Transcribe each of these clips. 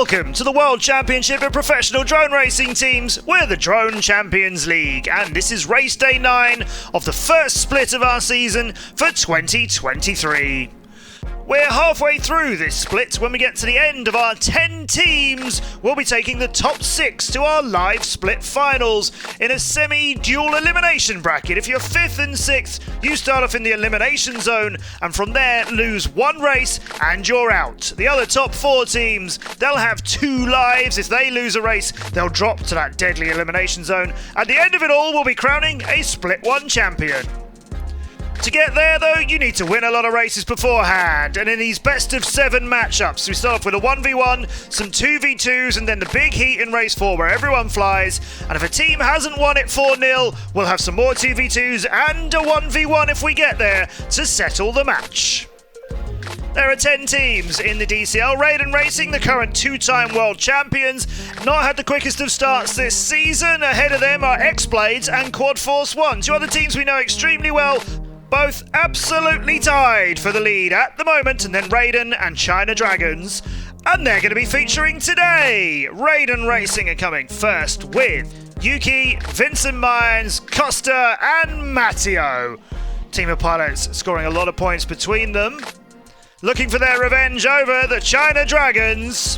Welcome to the World Championship of Professional Drone Racing Teams. We're the Drone Champions League, and this is race day 9 of the first split of our season for 2023. We're halfway through this split. When we get to the end of our 10 teams, we'll be taking the top 6 to our live split finals in a semi-dual elimination bracket. If you're 5th and 6th, you start off in the elimination zone, and from there lose one race and you're out. The other top 4 teams, they'll have 2 lives. If they lose a race, they'll drop to that deadly elimination zone. At the end of it all, we'll be crowning a Split 1 champion. To get there though, you need to win a lot of races beforehand, and in these best of 7 matchups, we start off with a 1v1, some 2v2s, and then the big heat in race 4 where everyone flies, and if a team hasn't won it 4-0, we'll have some more 2v2s and a 1v1 if we get there to settle the match. There are 10 teams in the DCL. Raiden Racing, the current 2-time world champions, not had the quickest of starts this season. Ahead of them are X-Blades and Quad Force 1, 2 other teams we know extremely well, both absolutely tied for the lead at the moment, and then Raiden and China Dragons, and they're going to be featuring today. Raiden Racing are coming first with Yuki, Vincent Mines, Costa and Matteo. Team of pilots scoring a lot of points between them, looking for their revenge over the China Dragons,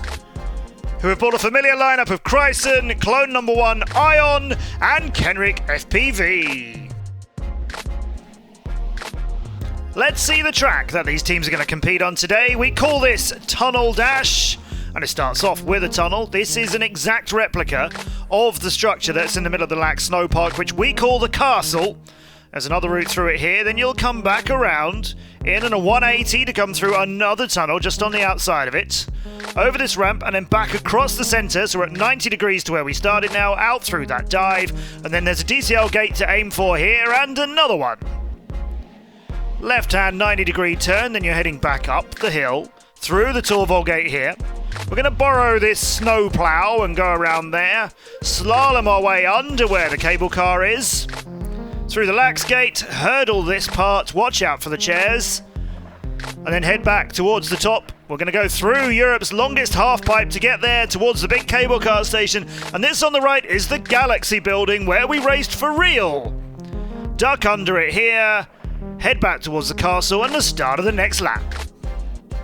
who have brought a familiar lineup of Chryson, Clone Number 1, Ion and Kenrick FPV. Let's see the track that these teams are going to compete on today. We call this Tunnel Dash, and it starts off with a tunnel. This is an exact replica of the structure that's in the middle of the Laax Snow Park, which we call the castle. There's another route through it here, then you'll come back around in a 180 to come through another tunnel just on the outside of it, over this ramp, and then back across the centre, so we're at 90 degrees to where we started now, out through that dive, and then there's a DCL gate to aim for here, and another one. Left-hand 90-degree turn, then you're heading back up the hill, through the Torval gate here. We're going to borrow this snow plough and go around there, slalom our way under where the cable car is, through the Laax gate, hurdle this part, watch out for the chairs, and then head back towards the top. We're going to go through Europe's longest half-pipe to get there towards the big cable car station, and this on the right is the Galaxy building where we raced for real. Duck under it here, head back towards the castle and the start of the next lap.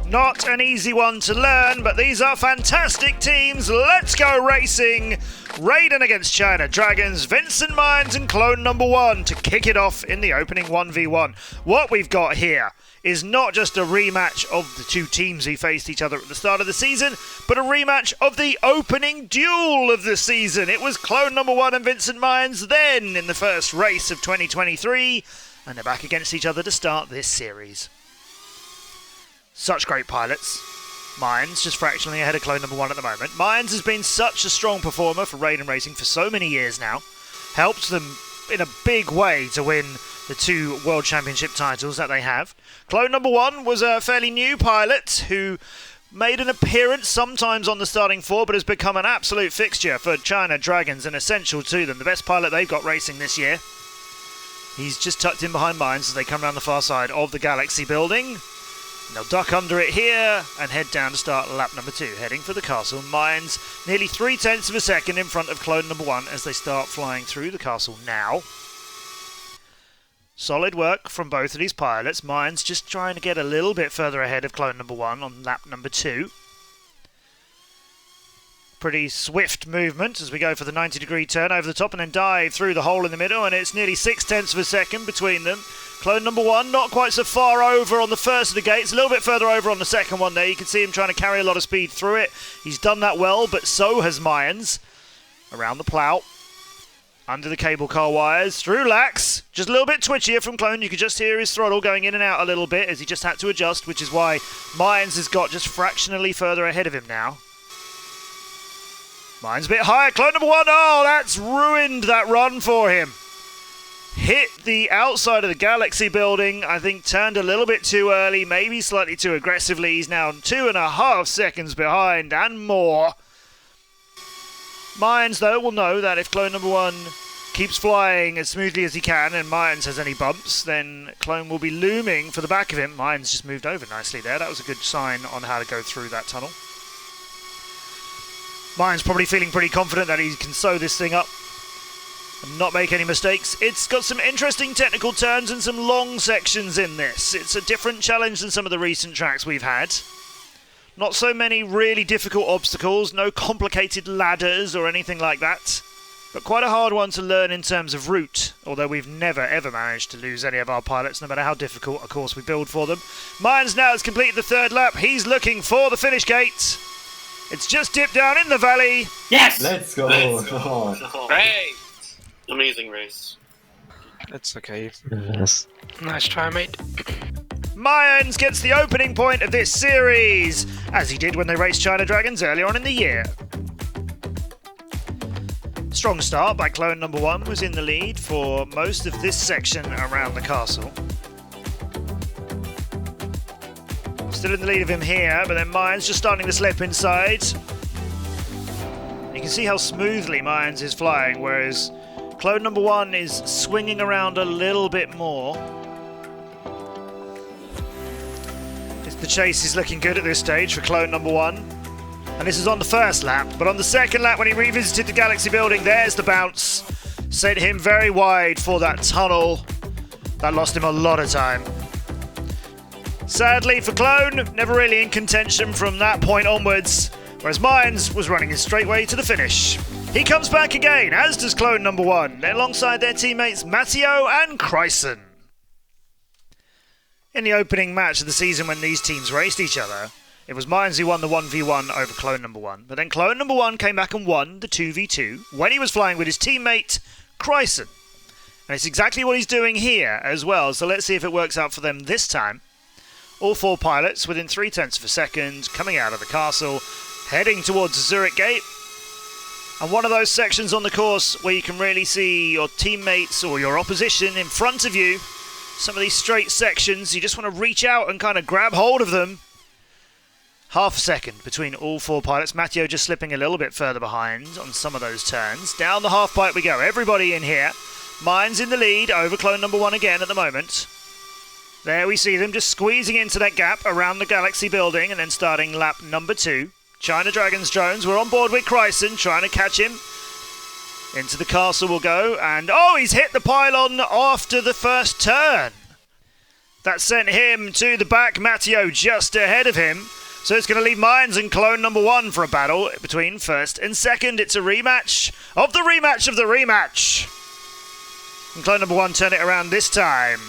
Not an easy one to learn, but these are fantastic teams. Let's go racing. Raiden against China Dragons, Vincent Mines and Clone Number 1 to kick it off in the opening 1v1. What we've got here is not just a rematch of the 2 teams who faced each other at the start of the season, but a rematch of the opening duel of the season. It was Clone Number 1 and Vincent Mines then in the first race of 2023, and they're back against each other to start this series. Such great pilots. Mines just fractionally ahead of Clone Number 1 at the moment. Mines has been such a strong performer for Raiden Racing for so many years now. Helped them in a big way to win the 2 World Championship titles that they have. Clone Number 1 was a fairly new pilot who made an appearance sometimes on the starting 4, but has become an absolute fixture for China Dragons and essential to them. The best pilot they've got racing this year. He's just tucked in behind Mines as they come around the far side of the Galaxy building. They'll duck under it here and head down to start lap number 2, heading for the castle. Mines nearly 0.3 of a second in front of Clone Number 1 as they start flying through the castle now. Solid work from both of these pilots. Mines just trying to get a little bit further ahead of Clone Number 1 on lap number 2. Pretty swift movement as we go for the 90-degree turn over the top and then dive through the hole in the middle, and it's nearly 0.6 of a second between them. Clone Number 1 not quite so far over on the first of the gates, a little bit further over on the second one there. You can see him trying to carry a lot of speed through it. He's done that well, but so has Mines. Around the plough, under the cable car wires, through Laax. Just a little bit twitchier from Clone. You could just hear his throttle going in and out a little bit as he just had to adjust, which is why Mines has got just fractionally further ahead of him now. Mines a bit higher. Clone Number 1, oh, that's ruined that run for him. Hit the outside of the Galaxy building, I think turned a little bit too early, maybe slightly too aggressively. He's now 2.5 seconds behind and more. Mines, though, will know that if Clone Number 1 keeps flying as smoothly as he can and Mines has any bumps, then Clone will be looming for the back of him. Mines just moved over nicely there. That was a good sign on how to go through that tunnel. Mine's probably feeling pretty confident that he can sew this thing up and not make any mistakes. It's got some interesting technical turns and some long sections in this. It's a different challenge than some of the recent tracks we've had. Not so many really difficult obstacles, no complicated ladders or anything like that. But quite a hard one to learn in terms of route, although we've never ever managed to lose any of our pilots, no matter how difficult a course we build for them. Mines now has completed the third lap. He's looking for the finish gate. It's just dipped down in the valley. Yes! Let's go! Great! Amazing race. That's okay. Yes. Nice try, mate. Mayans gets the opening point of this series, as he did when they raced China Dragons earlier on in the year. Strong start by clone number 1, was in the lead for most of this section around the castle. Still in the lead of him here, but then Mayans just starting to slip inside. You can see how smoothly Mayans is flying, whereas clone number 1 is swinging around a little bit more. The chase is looking good at this stage for clone number 1. And this is on the first lap, but on the second lap when he revisited the Galaxy building, there's the bounce. Sent him very wide for that tunnel. That lost him a lot of time. Sadly for Clone, never really in contention from that point onwards, whereas Mines was running his straight way to the finish. He comes back again, as does clone number 1, alongside their teammates Matteo and Chryson. In the opening match of the season when these teams raced each other, it was Mines who won the 1v1 over clone number 1, but then clone number 1 came back and won the 2v2 when he was flying with his teammate Chryson. And it's exactly what he's doing here as well, so let's see if it works out for them this time. All 4 pilots within 0.3 of a second, coming out of the castle, heading towards the Zurich gate. And one of those sections on the course where you can really see your teammates or your opposition in front of you. Some of these straight sections, you just want to reach out and kind of grab hold of them. Half a second between all 4 pilots. Matteo just slipping a little bit further behind on some of those turns. Down the half pipe we go. Everybody in here. Mines in the lead over clone number 1 again at the moment. There we see them just squeezing into that gap around the Galaxy building and then starting lap number 2. China Dragons drones, we're on board with Chryson, trying to catch him. Into the castle we'll go, and oh, he's hit the pylon after the first turn. That sent him to the back, Matteo just ahead of him. So it's going to leave Mines and clone number 1 for a battle between first and second. It's a rematch of the rematch of the rematch. And clone number 1 turn it around this time.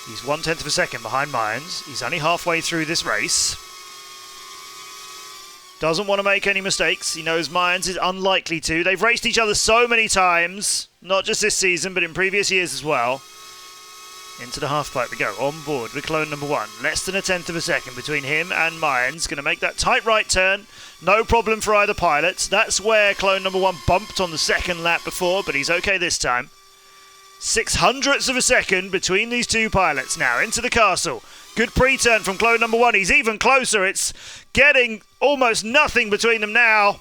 He's 1/10 of a second behind Mines. He's only halfway through this race. Doesn't want to make any mistakes. He knows Mines is unlikely to. They've raced each other so many times. Not just this season, but in previous years as well. Into the halfpipe we go. On board with clone number 1. Less than 1/10 of a second between him and Mines. Going to make that tight right turn. No problem for either pilot. That's where clone number 1 bumped on the second lap before, but he's okay this time. 0.06 of a second between these 2 pilots now. Into the castle. Good pre-turn from clone number 1. He's even closer. It's getting almost nothing between them now.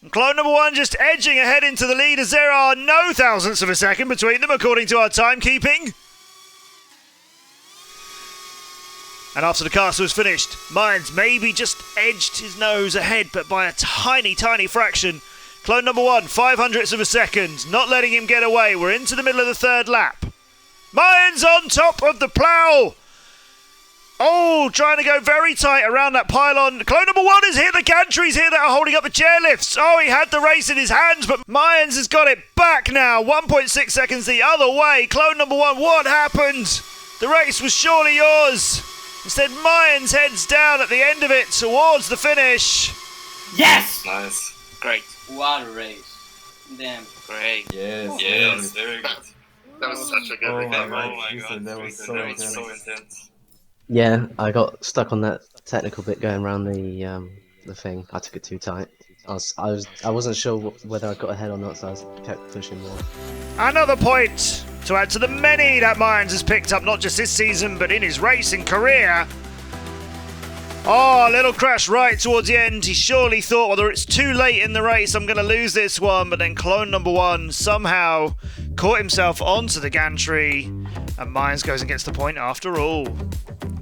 And clone number 1 just edging ahead into the lead as there are no thousandths of a second between them according to our timekeeping. And after the castle was finished, Mines maybe just edged his nose ahead, but by a tiny, tiny fraction. Clone number 1, 0.05 of a second, not letting him get away. We're into the middle of the third lap. Mines on top of the plough. Oh, trying to go very tight around that pylon. Clone number 1 has hit the gantries here that are holding up the chairlifts. Oh, he had the race in his hands, but Mines has got it back now. 1.6 seconds the other way. Clone number 1, what happened? The race was surely yours. Instead, Mines heads down at the end of it towards the finish. Yes! Nice. Great. What a race. Damn. Great. Yes. Very good. That was such a good Oh recovery. my God, that was so intense. Yeah, I got stuck on that technical bit going around the thing. I took it too tight. I wasn't sure whether I got ahead or not, so I kept pushing more. Another point to add to the many that Mines has picked up, not just this season, but in his racing career. Oh, a little crash right towards the end. He surely thought, whether it's too late in the race, I'm going to lose this one. But then clone number 1 somehow caught himself onto the gantry. And Mines goes and gets the point after all.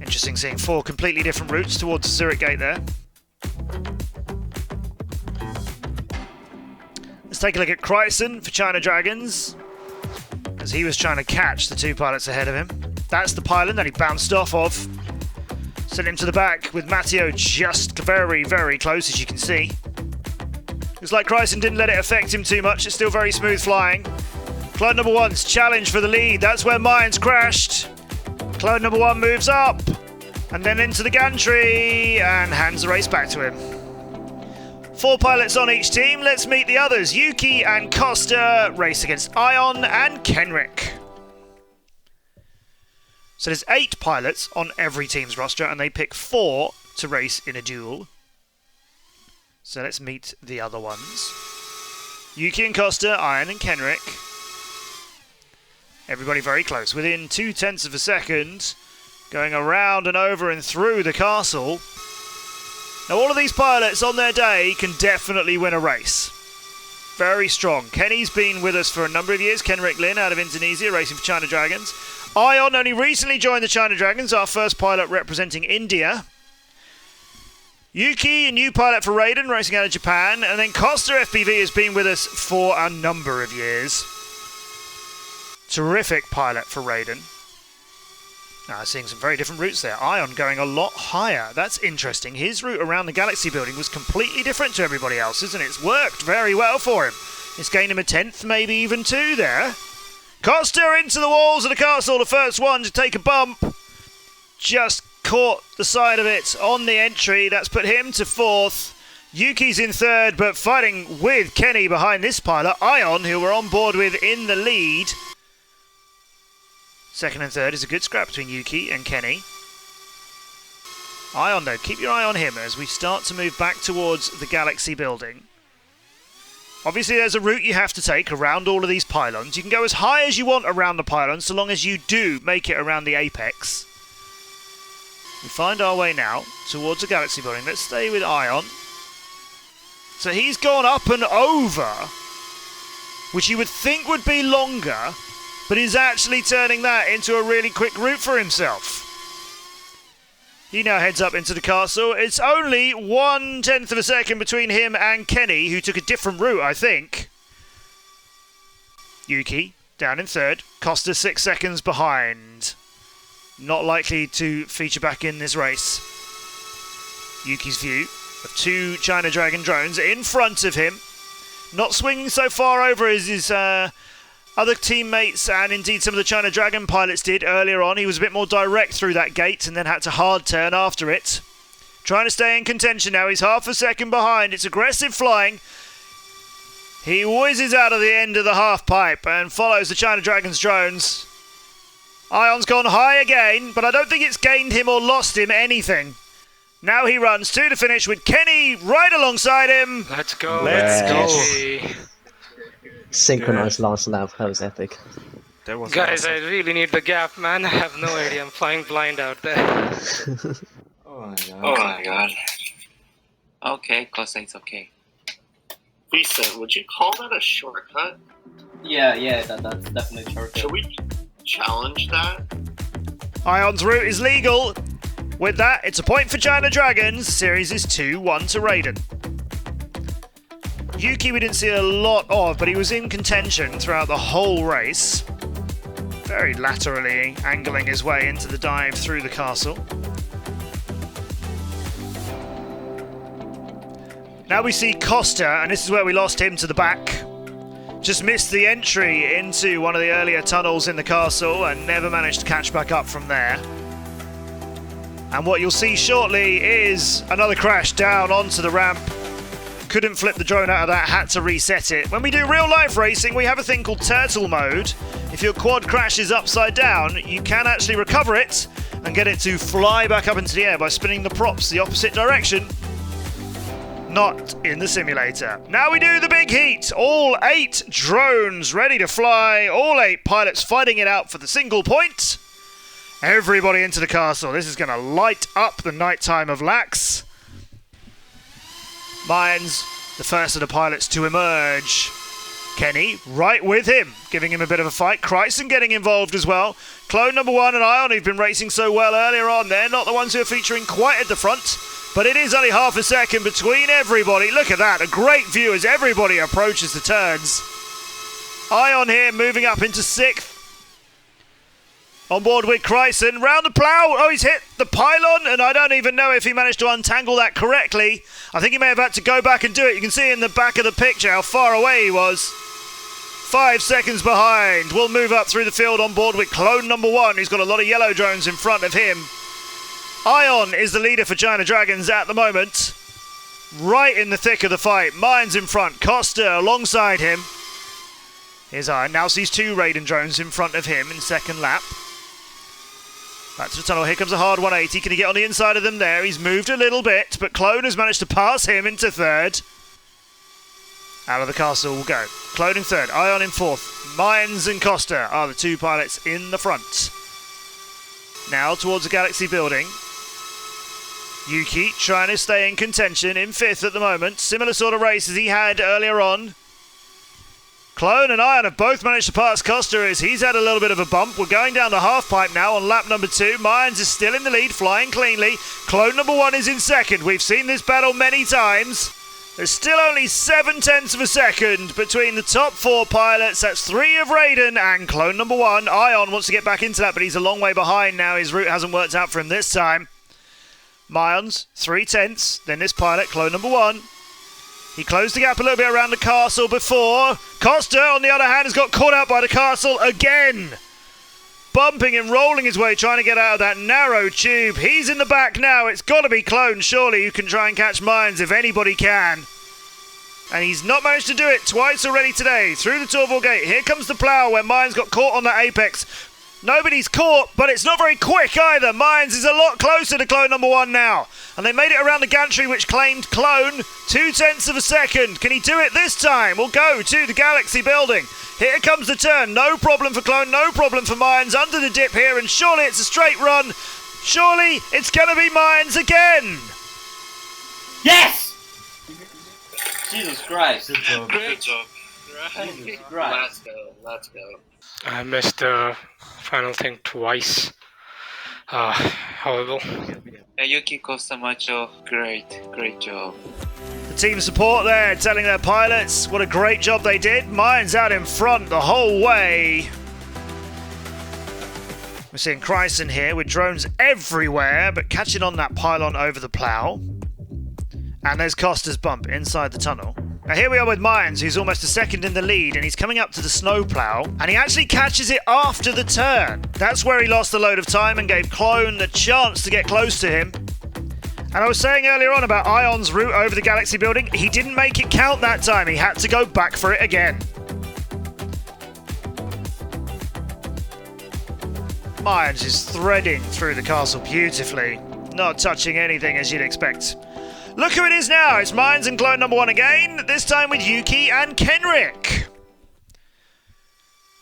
Interesting seeing 4 completely different routes towards the Zurich gate there. Let's take a look at Kryson for China Dragons, as he was trying to catch the 2 pilots ahead of him. That's the pilot that he bounced off of. Sent him to the back with Matteo just very, very close, as you can see. Looks like Kryson didn't let it affect him too much. It's still very smooth flying. Clone number 1's challenge for the lead. That's where Mines crashed. Clone number 1 moves up and then into the gantry and hands the race back to him. 4 pilots on each team. Let's meet the others. Yuki and Costa race against Ion and Kenrick. So there's 8 pilots on every team's roster, and they pick 4 to race in a duel. So let's meet the other ones. Yuki and Costa, Ion and Kenrick. Everybody very close, within 0.2 of a second, going around and over and through the castle. Now all of these pilots on their day can definitely win a race. Very strong. Kenny's been with us for a number of years. Kenrick Lin out of Indonesia, racing for China Dragons. Ion only recently joined the China Dragons, our first pilot representing India. Yuki, a new pilot for Raiden, racing out of Japan. And then Costa FPV has been with us for a number of years. Terrific pilot for Raiden. Now, seeing some very different routes there. Ion going a lot higher. That's interesting. His route around the Galaxy building was completely different to everybody else's, and it's worked very well for him. It's gained him a 10th, maybe even 2 there. Costa into the walls of the castle, the first one to take a bump. Just caught the side of it on the entry. That's put him to 4th. Yuki's in 3rd, but fighting with Kenny behind this pilot. Ion, who we're on board with in the lead. 2nd and 3rd is a good scrap between Yuki and Kenny. Ion, though, keep your eye on him as we start to move back towards the Galaxy building. Obviously, there's a route you have to take around all of these pylons. You can go as high as you want around the pylons, so long as you do make it around the apex. We find our way now towards the Galaxy building. Let's stay with Ion. So he's gone up and over, which you would think would be longer, but he's actually turning that into a really quick route for himself. He now heads up into the castle. It's only 0.1 of a second between him and Kenny, who took a different route, I think. Yuki down in 3rd. Costa 6 seconds behind. Not likely to feature back in this race. Yuki's view of 2 China Dragon drones in front of him. Not swinging so far over as his other teammates and indeed some of the China Dragon pilots did earlier on. He was a bit more direct through that gate and then had to hard turn after it. Trying to stay in contention now. He's half a second behind. It's aggressive flying. He whizzes out of the end of the half pipe and follows the China Dragon's drones. Ion's gone high again, but I don't think it's gained him or lost him anything. Now he runs to the finish with Kenny right alongside him. Let's go. Let's go. Synchronized last lap, that was epic. That was Guys, awesome. I really need the gap, man. I have no idea. I'm flying blind out there. Oh my god. Oh my god. Okay, Costa, it's okay. Lisa, would you call that a shortcut? Yeah, that's definitely shortcut. Should we challenge that? Ion's route is legal. With that, it's a point for China Dragons. Series is 2-1 to Raiden. Yuki we didn't see a lot of, but he was in contention throughout the whole race. Very laterally angling his way into the dive through the castle. Now we see Costa, and this is where we lost him to the back. Just missed the entry into one of the earlier tunnels in the castle and never managed to catch back up from there. And what you'll see shortly is another crash down onto the ramp. Couldn't flip the drone out of that, had to reset it. When we do real life racing, we have a thing called turtle mode. If your quad crashes upside down, you can actually recover it and get it to fly back up into the air by spinning the props the opposite direction. Not in the simulator. Now we do the big heat. All 8 drones ready to fly. All 8 pilots fighting it out for the single point. Everybody into the castle. This is going to light up the nighttime of Laax. Mines, the first of the pilots to emerge. Kenny, right with him, giving him a bit of a fight. Kryson getting involved as well. Clone number 1 and Ion, who've been racing so well earlier on, they're not the ones who are featuring quite at the front. but it is only half a second between everybody. Look at that, a great view as everybody approaches the turns. Ion here moving up into 6th. On board with Chryson, round the plough. Oh, he's hit the pylon, and I don't even know if he managed to untangle that correctly. I think he may have had to go back and do it. You can see in the back of the picture how far away he was. 5 seconds behind. We'll move up through the field on board with clone number 1. He's got a lot of yellow drones in front of him. Ion is the leader for China Dragons at the moment. Right in the thick of the fight. Mines in front. Costa alongside him. Here's Ion. Now sees 2 Raiden drones in front of him in second lap. Back to the tunnel. Here comes a hard 180. Can he get on the inside of them there? He's moved a little bit, but Clone has managed to pass him into 3rd. Out of the castle will go. Clone in 3rd. Ion in 4th. Mines and Costa are the 2 pilots in the front. Now towards the Galaxy building. Yuki trying to stay in contention in 5th at the moment. Similar sort of race as he had earlier on. Clone and Ion have both managed to pass Costa as he's had a little bit of a bump. We're going down the half pipe now on lap number 2. Mines is still in the lead, flying cleanly. Clone number 1 is in 2nd. We've seen this battle many times. There's still only 7/10 of a second between the top 4 pilots. That's 3 of Raiden and clone number 1. Ion wants to get back into that, but he's a long way behind now. His route hasn't worked out for him this time. Myons, 3/10. Then this pilot, clone number 1. He closed the gap a little bit around the castle before. Costa, on the other hand, has got caught out by the castle again. Bumping and rolling his way, trying to get out of that narrow tube. He's in the back now. It's got to be Clone, surely, who can try and catch Mines if anybody can. And he's not managed to do it twice already today. Through the Torval gate. Here comes the plough where Mines got caught on that apex. Nobody's caught, but it's not very quick either. Mines is a lot closer to clone number 1 now. And they made it around the gantry, which claimed clone. 0.2 of a second. Can he do it this time? We'll go to the Galaxy building. Here comes the turn. No problem for clone, no problem for Mines. Under the dip here, and surely it's a straight run. Surely it's going to be Mines again. Yes! Jesus Christ. Good job. Good job. Jesus Christ. Let's go. I missed the final thing twice. Horrible. Yuki Costa Macho, great job. The team support there telling their pilots what a great job they did. Mines out in front the whole way. We're seeing Chryson here with drones everywhere, but catching on that pylon over the plough. And there's Costa's bump inside the tunnel. Now here we are with Mines, who's almost a second in the lead, and he's coming up to the snowplow, and he actually catches it after the turn. That's where he lost a load of time and gave Clone the chance to get close to him. And I was saying earlier on about Ion's route over the Galaxy building, he didn't make it count that time. He had to go back for it again. Mines is threading through the castle beautifully, not touching anything as you'd expect. Look who it is now. It's Mines and clone number 1 again, this time with Yuki and Kenrick.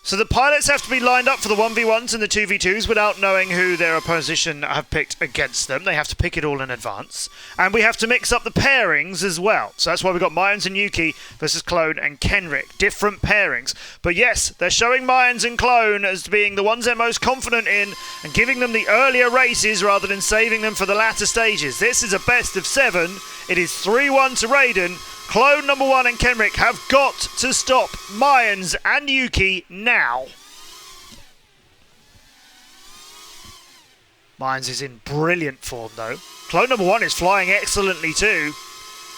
So the pilots have to be lined up for the 1v1s and the 2v2s without knowing who their opposition have picked against them. They have to pick it all in advance. And we have to mix up the pairings as well. So that's why we've got Mines and Yuki versus Clone and Kenrick. Different pairings. But yes, they're showing Mines and Clone as being the ones they're most confident in and giving them the earlier races rather than saving them for the latter stages. This is a best of 7. It is 3-1 to Raiden. Clone number 1 and Kenrick have got to stop Mines and Yuki now. Mines is in brilliant form though. Clone number 1 is flying excellently too.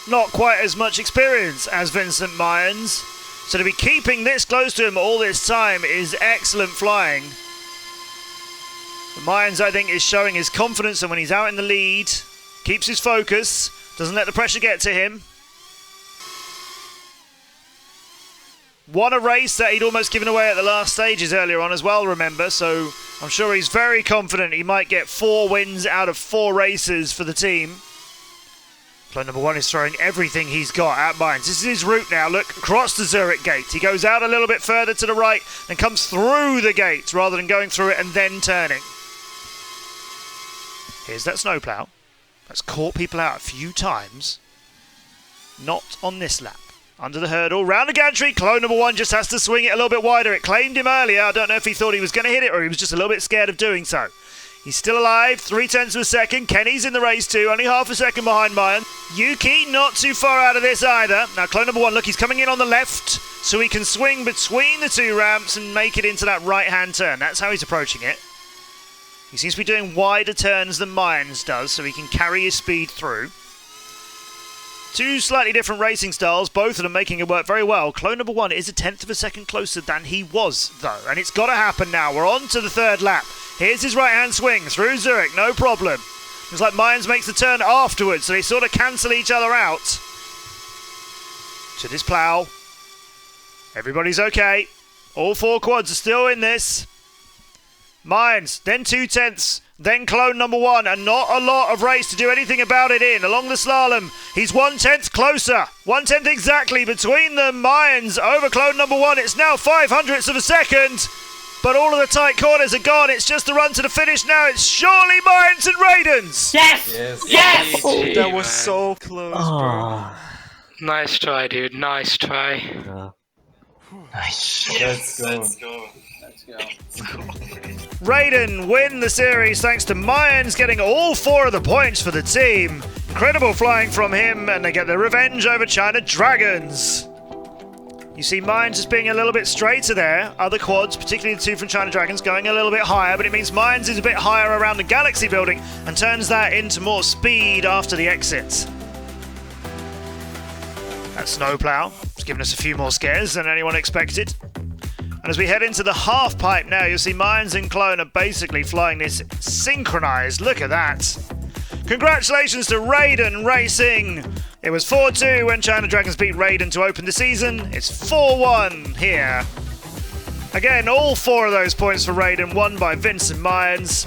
Not quite as much experience as Vincent Mines. So to be keeping this close to him all this time is excellent flying. Mines, I think, is showing his confidence, and when he's out in the lead, keeps his focus, doesn't let the pressure get to him. Won a race that he'd almost given away at the last stages earlier on as well, remember, so I'm sure he's very confident he might get 4 wins out of 4 races for the team. Clone number 1 is throwing everything he's got at Mines. This is his route now, look, across the Zurich gate. He goes out a little bit further to the right and comes through the gate rather than going through it and then turning. Here's that snowplow. That's caught people out a few times. Not on this lap. Under the hurdle, round the gantry, clone number 1 just has to swing it a little bit wider. It claimed him earlier. I don't know if he thought he was going to hit it or he was just a little bit scared of doing so. He's still alive, 0.3 of a second. Kenny's in the race too, only half a second behind Mayan. Yuki not too far out of this either. Now clone number 1, look, he's coming in on the left, so he can swing between the 2 ramps and make it into that right-hand turn. That's how he's approaching it. He seems to be doing wider turns than Mayans does, so he can carry his speed through. 2 slightly different racing styles, both of them making it work very well. Clone number 1 is 0.1 of a second closer than he was, though, and it's got to happen now. We're on to the 3rd lap. Here's his right-hand swing through Zurich, no problem. Looks like Mayans makes the turn afterwards, so they sort of cancel each other out. To this plough. Everybody's okay. All 4 quads are still in this. Mayans, then 0.2, then clone number 1, and not a lot of race to do anything about it in. Along the slalom, he's 1/10 closer. 1/10 exactly between them. Mayans over clone number 1. It's now 0.05 of a second. But all of the tight corners are gone. It's just the run to the finish now. It's surely Mayans and Raiden's. Yes! Yes. Yes! GG, That was man. so close, bro. Oh. Nice try, dude. Nice try. Nice. Let's go. Let's go. Raiden win the series thanks to Mayans getting all 4 of the points for the team. Incredible flying from him, and they get the revenge over China Dragons. You see Mayans just being a little bit straighter there. Other quads, particularly the 2 from China Dragons, going a little bit higher, but it means Mayans is a bit higher around the Galaxy building and turns that into more speed after the exit. That snowplow has given us a few more scares than anyone expected. And as we head into the half pipe now, you'll see Mayans and Clone are basically flying this synchronized. Look at that. Congratulations to Raiden Racing. It was 4-2 when China Dragons beat Raiden to open the season. It's 4-1 here. Again, all 4 of those points for Raiden, won by Vincent Mayans.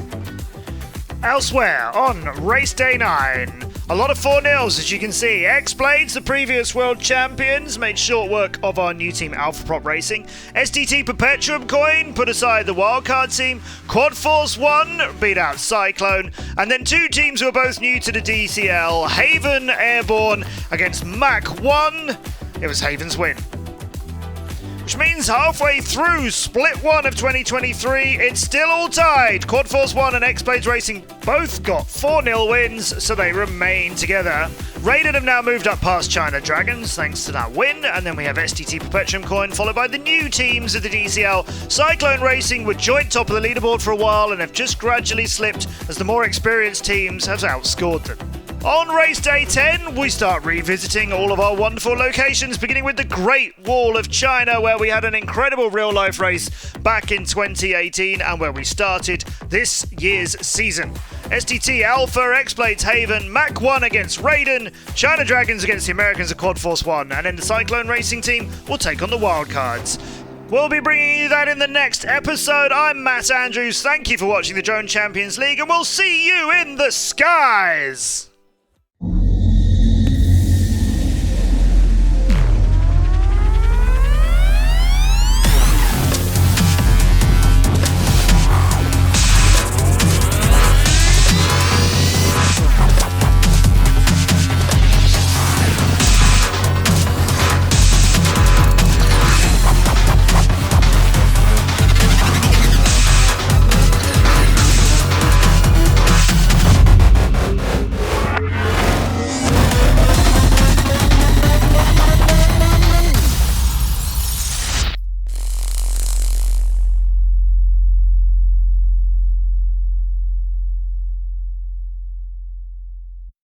Elsewhere on race day 9, a lot of 4-0s as you can see. X-Blades, the previous world champions, made short work of our new team Alpha Prop Racing. SDT Perpetuum Coin put aside the wildcard team. Quad Force 1 beat out Cyclone. And then 2 teams who are both new to the DCL. Haven Airborne against Mach 1. It was Haven's win. Which means halfway through Split 1 of 2023, it's still all tied. Quad Force 1 and X-Blades Racing both got 4-0 wins, so they remain together. Raiden have now moved up past China Dragons, thanks to that win, and then we have STT Perpetuum Coin, followed by the new teams of the DCL. Cyclone Racing were joint top of the leaderboard for a while and have just gradually slipped as the more experienced teams have outscored them. On race day 10, we start revisiting all of our wonderful locations, beginning with the Great Wall of China, where we had an incredible real-life race back in 2018 and where we started this year's season. STT Alpha, X-Blades Haven, Mach 1 against Raiden, China Dragons against the Americans of Quad Force 1, and then the Cyclone Racing team will take on the Wildcards. We'll be bringing you that in the next episode. I'm Matt Andrews. Thank you for watching the Drone Champions League, and we'll see you in the skies!